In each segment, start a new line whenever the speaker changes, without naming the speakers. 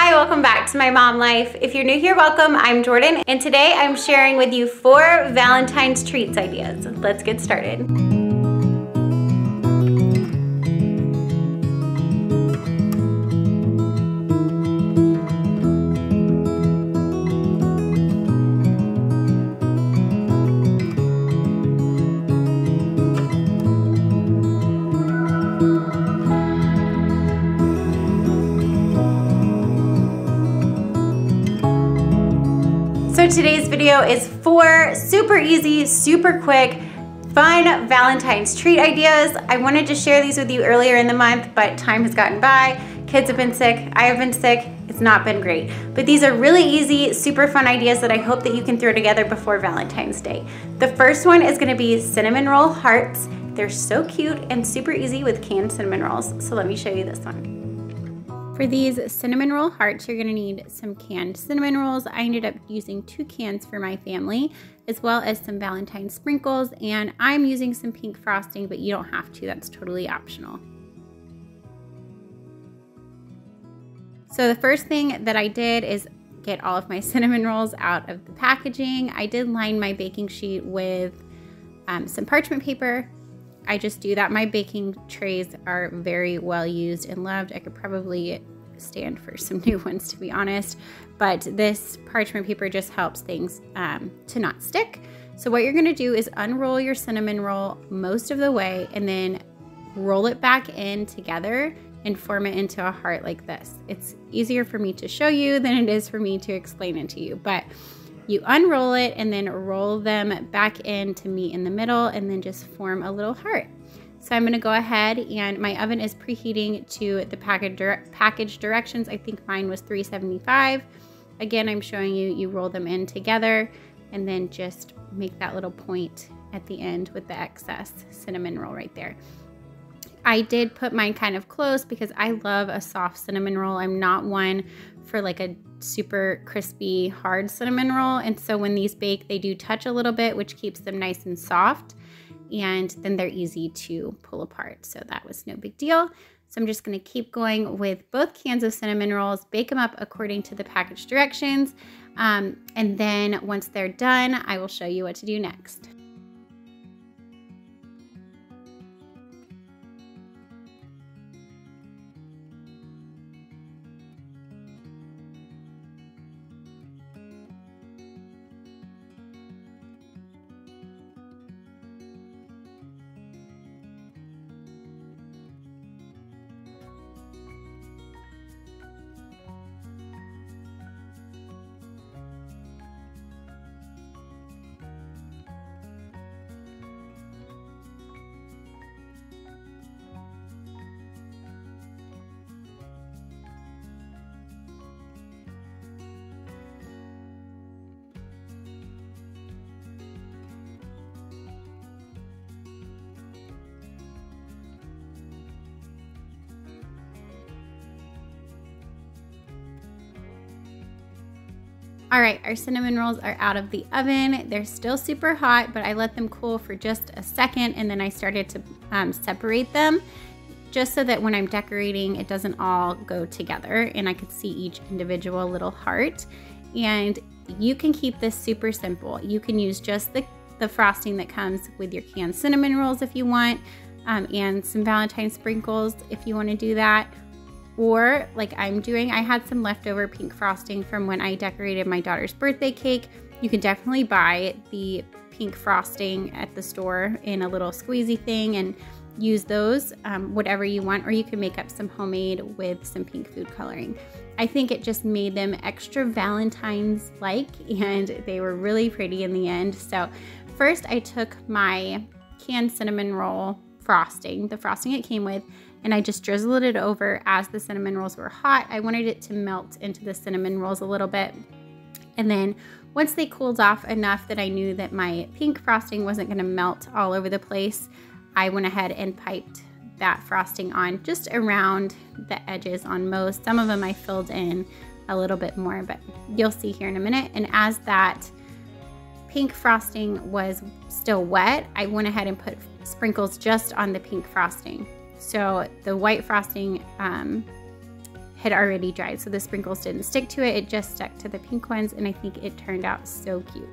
Hi, welcome back to My Mom Life. If you're new here, welcome. I'm Jordan, and today I'm sharing with you 4 Valentine's treats ideas. Let's get started. So today's video is 4 super easy, super quick, fun Valentine's treat ideas. I wanted to share these with you earlier in the month, but time has gotten by. Kids have been sick, I have been sick. It's not been great. But these are really easy, super fun ideas that I hope that you can throw together before Valentine's Day. The first one is gonna be cinnamon roll hearts. They're so cute and super easy with canned cinnamon rolls. So let me show you this one. For these cinnamon roll hearts, you're gonna need some canned cinnamon rolls. I ended up using 2 cans for my family, as well as some Valentine sprinkles, and I'm using some pink frosting, but you don't have to, that's totally optional. So the first thing that I did is get all of my cinnamon rolls out of the packaging. I did line my baking sheet with some parchment paper. I just do that. My baking trays are very well used and loved. I could probably stand for some new ones, to be honest, but this parchment paper just helps things to not stick. So what you're gonna do is unroll your cinnamon roll most of the way and then roll it back in together and form it into a heart like this. It's easier for me to show you than it is for me to explain it to you, but you unroll it and then roll them back in to meet in the middle and then just form a little heart. So I'm gonna go ahead, and my oven is preheating to the package directions. I think mine was 375. Again, I'm showing you, you roll them in together and then just make that little point at the end with the excess cinnamon roll right there. I did put mine kind of close because I love a soft cinnamon roll. I'm not one for like a super crispy, hard cinnamon roll. And so when these bake, they do touch a little bit, which keeps them nice and soft. And then they're easy to pull apart. So that was no big deal. So I'm just gonna keep going with both cans of cinnamon rolls, bake them up according to the package directions. And then once they're done, I will show you what to do next. All right, our cinnamon rolls are out of the oven. They're still super hot, but I let them cool for just a second, and then I started to separate them just so that when I'm decorating, it doesn't all go together and I could see each individual little heart. And you can keep this super simple. You can use just the frosting that comes with your canned cinnamon rolls if you want, and some Valentine sprinkles if you want to do that. Or like I'm doing, I had some leftover pink frosting from when I decorated my daughter's birthday cake. You can definitely buy the pink frosting at the store in a little squeezy thing and use those, whatever you want, or you can make up some homemade with some pink food coloring. I think it just made them extra Valentine's-like, and they were really pretty in the end. So first I took my canned cinnamon roll frosting, the frosting it came with, and I just drizzled it over as the cinnamon rolls were hot. I wanted it to melt into the cinnamon rolls a little bit. And then once they cooled off enough that I knew that my pink frosting wasn't gonna melt all over the place, I went ahead and piped that frosting on just around the edges on most. Some of them I filled in a little bit more, but you'll see here in a minute. And as that pink frosting was still wet, I went ahead and put sprinkles just on the pink frosting. So the white frosting had already dried, so the sprinkles didn't stick to it. It just stuck to the pink ones, and I think it turned out so cute.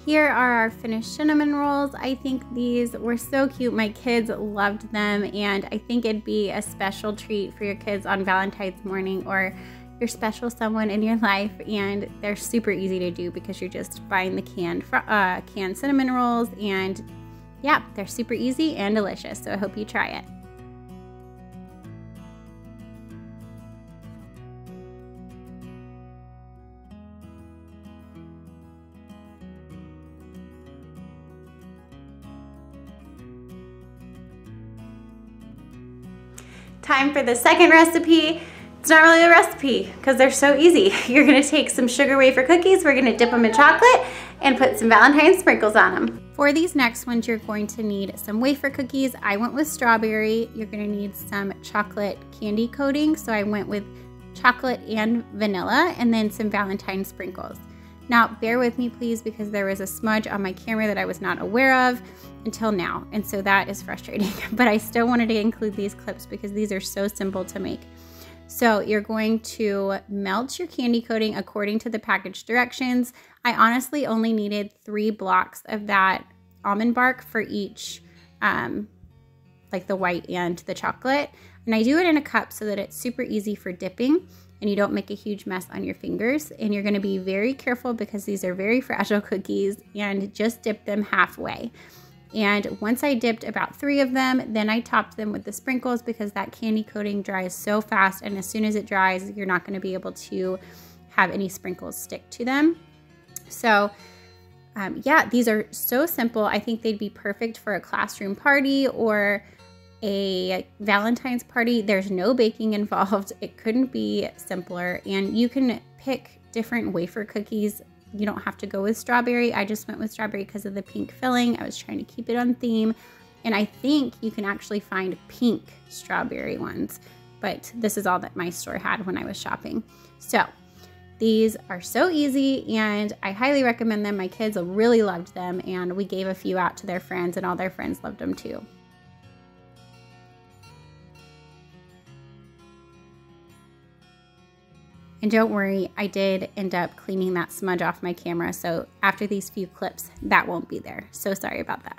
Here are our finished cinnamon rolls. I think these were so cute. My kids loved them, and I think it'd be a special treat for your kids on Valentine's morning or your special someone in your life. And they're super easy to do because you're just buying the canned cinnamon rolls, and yeah, they're super easy and delicious. So I hope you try it. Time for the second recipe. It's not really a recipe because they're so easy. You're gonna take some sugar wafer cookies, we're gonna dip them in chocolate and put some Valentine's sprinkles on them. For these next ones, you're going to need some wafer cookies. I went with strawberry. You're gonna need some chocolate candy coating. So I went with chocolate and vanilla, and then some Valentine's sprinkles. Now, bear with me please, because there was a smudge on my camera that I was not aware of until now, and so that is frustrating, but I still wanted to include these clips because these are so simple to make. So you're going to melt your candy coating according to the package directions. I honestly only needed 3 blocks of that almond bark for each, like the white and the chocolate. And I do it in a cup so that it's super easy for dipping and you don't make a huge mess on your fingers. And you're gonna be very careful because these are very fragile cookies, and just dip them halfway. And once I dipped about 3 of them, then I topped them with the sprinkles because that candy coating dries so fast, and as soon as it dries, you're not gonna be able to have any sprinkles stick to them. So yeah, these are so simple. I think they'd be perfect for a classroom party or a Valentine's party. There's no baking involved. It couldn't be simpler, and you can pick different wafer cookies. You don't have to go with strawberry. I just went with strawberry because of the pink filling. I was trying to keep it on theme, and I think you can actually find pink strawberry ones, but this is all that my store had when I was shopping. So these are so easy, and I highly recommend them. My kids really loved them, and we gave a few out to their friends, and all their friends loved them too. And don't worry, I did end up cleaning that smudge off my camera, so after these few clips, that won't be there. So sorry about that.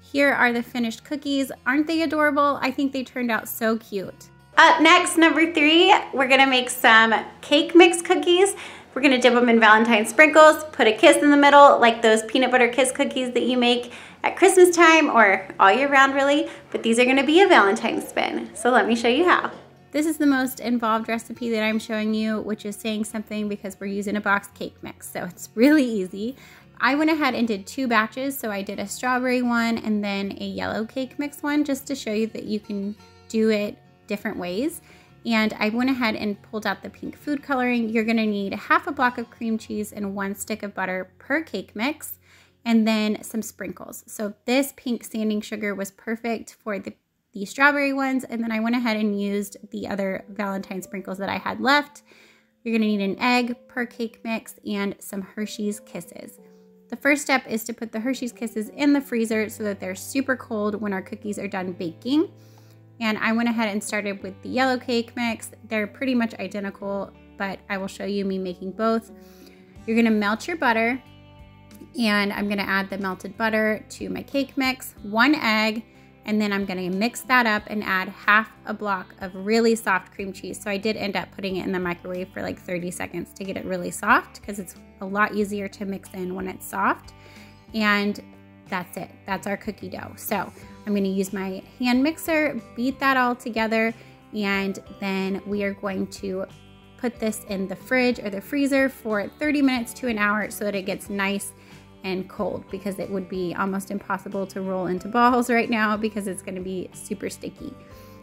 Here are the finished cookies. Aren't they adorable? I think they turned out so cute. Up next, number 3, we're gonna make some cake mix cookies. We're gonna dip them in Valentine's sprinkles, put a kiss in the middle, like those peanut butter kiss cookies that you make at Christmas time or all year round really, but these are gonna be a Valentine's spin. So let me show you how. This is the most involved recipe that I'm showing you, which is saying something because we're using a boxed cake mix, so it's really easy. I went ahead and did 2 batches, so I did a strawberry one and then a yellow cake mix one, just to show you that you can do it different ways. And I went ahead and pulled out the pink food coloring. You're gonna need half a block of cream cheese and 1 stick of butter per cake mix, and then some sprinkles. So this pink sanding sugar was perfect for the strawberry ones, and then I went ahead and used the other Valentine sprinkles that I had left. You're gonna need an egg per cake mix and some Hershey's Kisses. The first step is to put the Hershey's Kisses in the freezer so that they're super cold when our cookies are done baking. And I went ahead and started with the yellow cake mix. They're pretty much identical, but I will show you me making both. You're gonna melt your butter, and I'm gonna add the melted butter to my cake mix, 1 egg, and then I'm gonna mix that up and add half a block of really soft cream cheese. So I did end up putting it in the microwave for like 30 seconds to get it really soft, because it's a lot easier to mix in when it's soft. And that's it, that's our cookie dough. So I'm gonna use my hand mixer, beat that all together, and then we are going to put this in the fridge or the freezer for 30 minutes to an hour so that it gets nice and cold, because it would be almost impossible to roll into balls right now because it's going to be super sticky.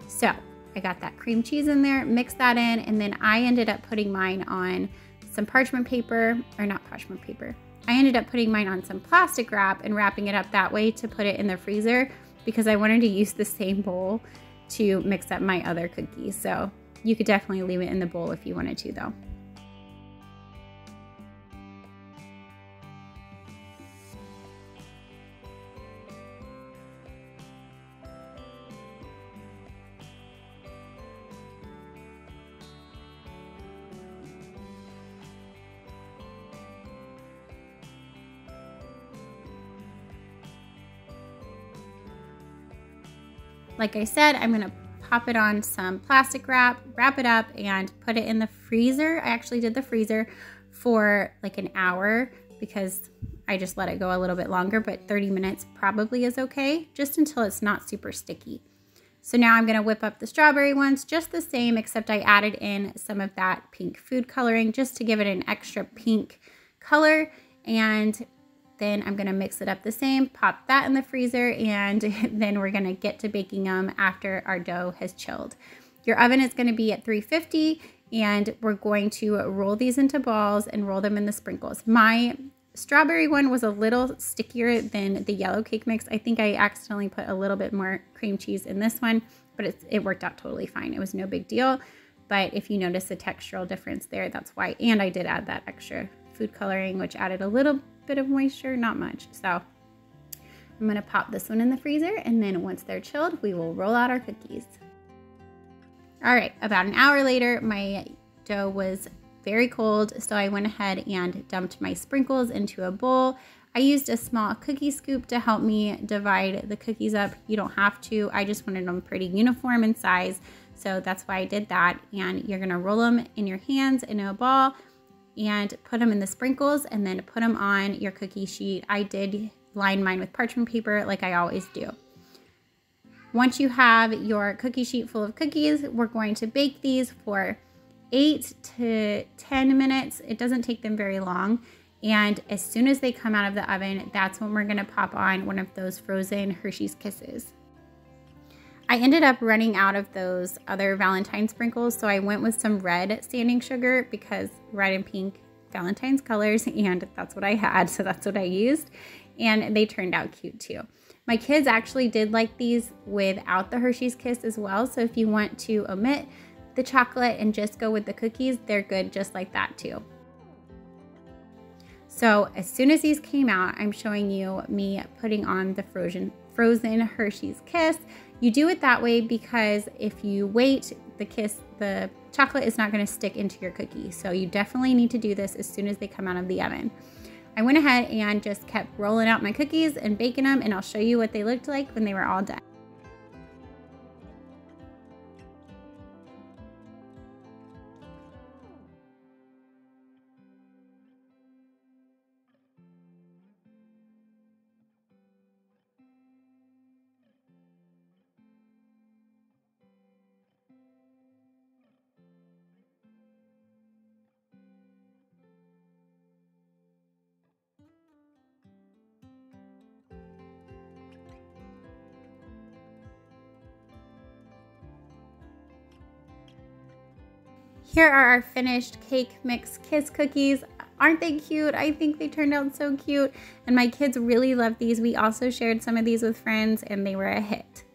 So I got that cream cheese in there, mixed that in, and then I ended up putting mine on some parchment paper, or not parchment paper. I ended up putting mine on some plastic wrap and wrapping it up that way to put it in the freezer, because I wanted to use the same bowl to mix up my other cookies. So you could definitely leave it in the bowl if you wanted to though. Like I said, I'm gonna pop it on some plastic wrap, wrap it up, and put it in the freezer. I actually did the freezer for like an hour because I just let it go a little bit longer, but 30 minutes probably is okay, just until it's not super sticky. So now I'm gonna whip up the strawberry ones just the same, except I added in some of that pink food coloring just to give it an extra pink color. And then I'm gonna mix it up the same, pop that in the freezer, and then we're gonna get to baking them after our dough has chilled. Your oven is gonna be at 350, and we're going to roll these into balls and roll them in the sprinkles. My strawberry one was a little stickier than the yellow cake mix. I think I accidentally put a little bit more cream cheese in this one, but it worked out totally fine. It was no big deal. But if you notice the textural difference there, that's why. And I did add that extra food coloring, which added a little bit of moisture, not much. So I'm gonna pop this one in the freezer, and then once they're chilled, we will roll out our cookies. All right, about an hour later, my dough was very cold, so I went ahead and dumped my sprinkles into a bowl. I used a small cookie scoop to help me divide the cookies up. You don't have to, I just wanted them pretty uniform in size, so that's why I did that. And you're gonna roll them in your hands in a ball and put them in the sprinkles, and then put them on your cookie sheet. I did line mine with parchment paper like I always do. Once you have your cookie sheet full of cookies, we're going to bake these for 8 to 10 minutes. It doesn't take them very long. And as soon as they come out of the oven, that's when we're gonna pop on one of those frozen Hershey's Kisses. I ended up running out of those other Valentine sprinkles, so I went with some red standing sugar, because red and pink Valentine's colors, and that's what I had, so that's what I used, and they turned out cute too. My kids actually did like these without the Hershey's Kiss as well, so if you want to omit the chocolate and just go with the cookies, they're good just like that too. So as soon as these came out, I'm showing you me putting on the frozen Hershey's Kiss. You do it that way because if you wait, the chocolate is not going to stick into your cookie. So you definitely need to do this as soon as they come out of the oven. I went ahead and just kept rolling out my cookies and baking them, and I'll show you what they looked like when they were all done. Here are our finished cake mix kiss cookies. Aren't they cute? I think they turned out so cute, and my kids really love these. We also shared some of these with friends, and they were a hit.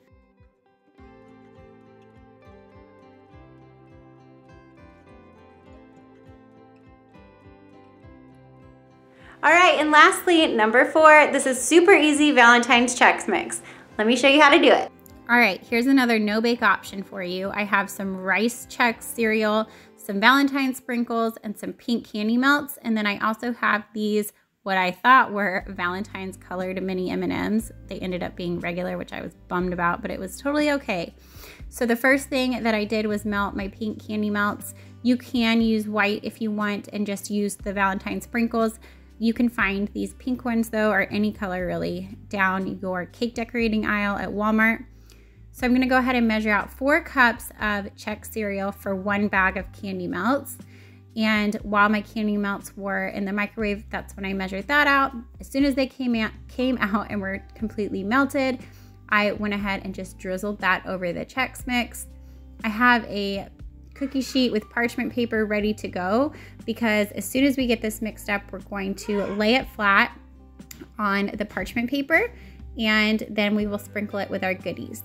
All right, and lastly, number 4, this is super easy Valentine's Chex Mix. Let me show you how to do it. All right, here's another no-bake option for you. I have some rice Chex cereal, some Valentine sprinkles, and some pink candy melts. And then I also have these, what I thought were Valentine's colored mini M&Ms. They ended up being regular, which I was bummed about, but it was totally okay. So the first thing that I did was melt my pink candy melts. You can use white if you want and just use the Valentine sprinkles. You can find these pink ones though, or any color really, down your cake decorating aisle at Walmart. So I'm gonna go ahead and measure out 4 cups of Chex cereal for 1 bag of candy melts. And while my candy melts were in the microwave, that's when I measured that out. As soon as they came out and were completely melted, I went ahead and just drizzled that over the Chex Mix. I have a cookie sheet with parchment paper ready to go because as soon as we get this mixed up, we're going to lay it flat on the parchment paper and then we will sprinkle it with our goodies.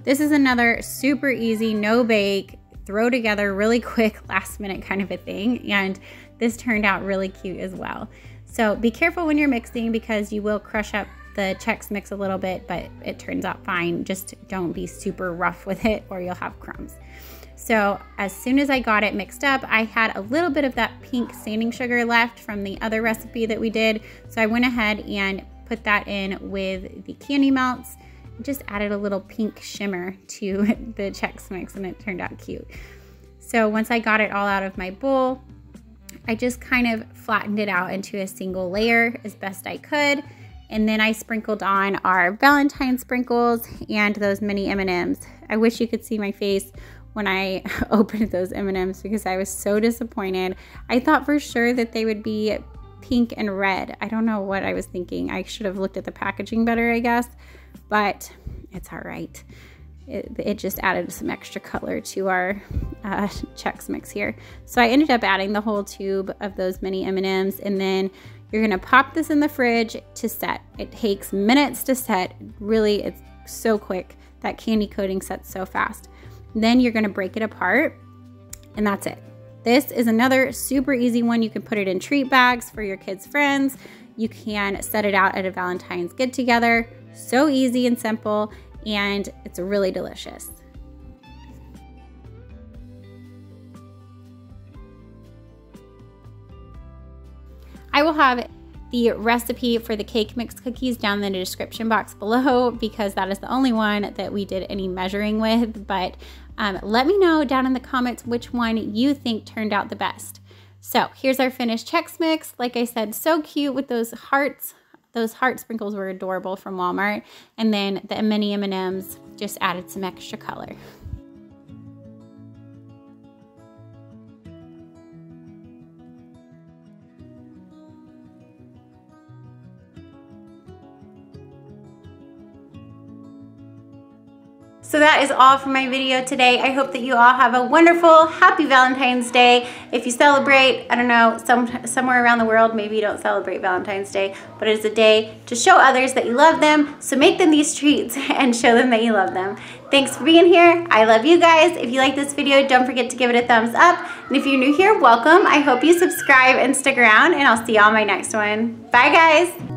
This is another super easy, no bake, throw together really quick, last minute kind of a thing. And this turned out really cute as well. So be careful when you're mixing because you will crush up the Chex Mix a little bit, but it turns out fine. Just don't be super rough with it or you'll have crumbs. So as soon as I got it mixed up, I had a little bit of that pink sanding sugar left from the other recipe that we did. So I went ahead and put that in with the candy melts. Just added a little pink shimmer to the Chex Mix and it turned out cute. So once I got it all out of my bowl, I just kind of flattened it out into a single layer as best I could. And then I sprinkled on our Valentine sprinkles and those mini M&Ms. I wish you could see my face when I opened those M&Ms because I was so disappointed. I thought for sure that they would be pink and red. I don't know what I was thinking. I should have looked at the packaging better, I guess, but it's all right. It just added some extra color to our Chex Mix here. So I ended up adding the whole tube of those mini M&Ms, and then you're gonna pop this in the fridge to set. It takes minutes to set. Really, it's so quick. That candy coating sets so fast. Then you're gonna break it apart, and that's it. This is another super easy one. You can put it in treat bags for your kids' friends. You can set it out at a Valentine's get-together. So easy and simple, and it's really delicious. I will have the recipe for the cake mix cookies down in the description box below because that is the only one that we did any measuring with, but let me know down in the comments which one you think turned out the best. So here's our finished Chex Mix. Like I said, so cute with those hearts. Those heart sprinkles were adorable from Walmart. And then the mini M&Ms just added some extra color. So that is all for my video today. I hope that you all have a wonderful, happy Valentine's Day. If you celebrate, I don't know, somewhere around the world, maybe you don't celebrate Valentine's Day, but it's a day to show others that you love them. So make them these treats and show them that you love them. Thanks for being here. I love you guys. If you like this video, don't forget to give it a thumbs up. And if you're new here, welcome. I hope you subscribe and stick around, and I'll see you on my next one. Bye, guys.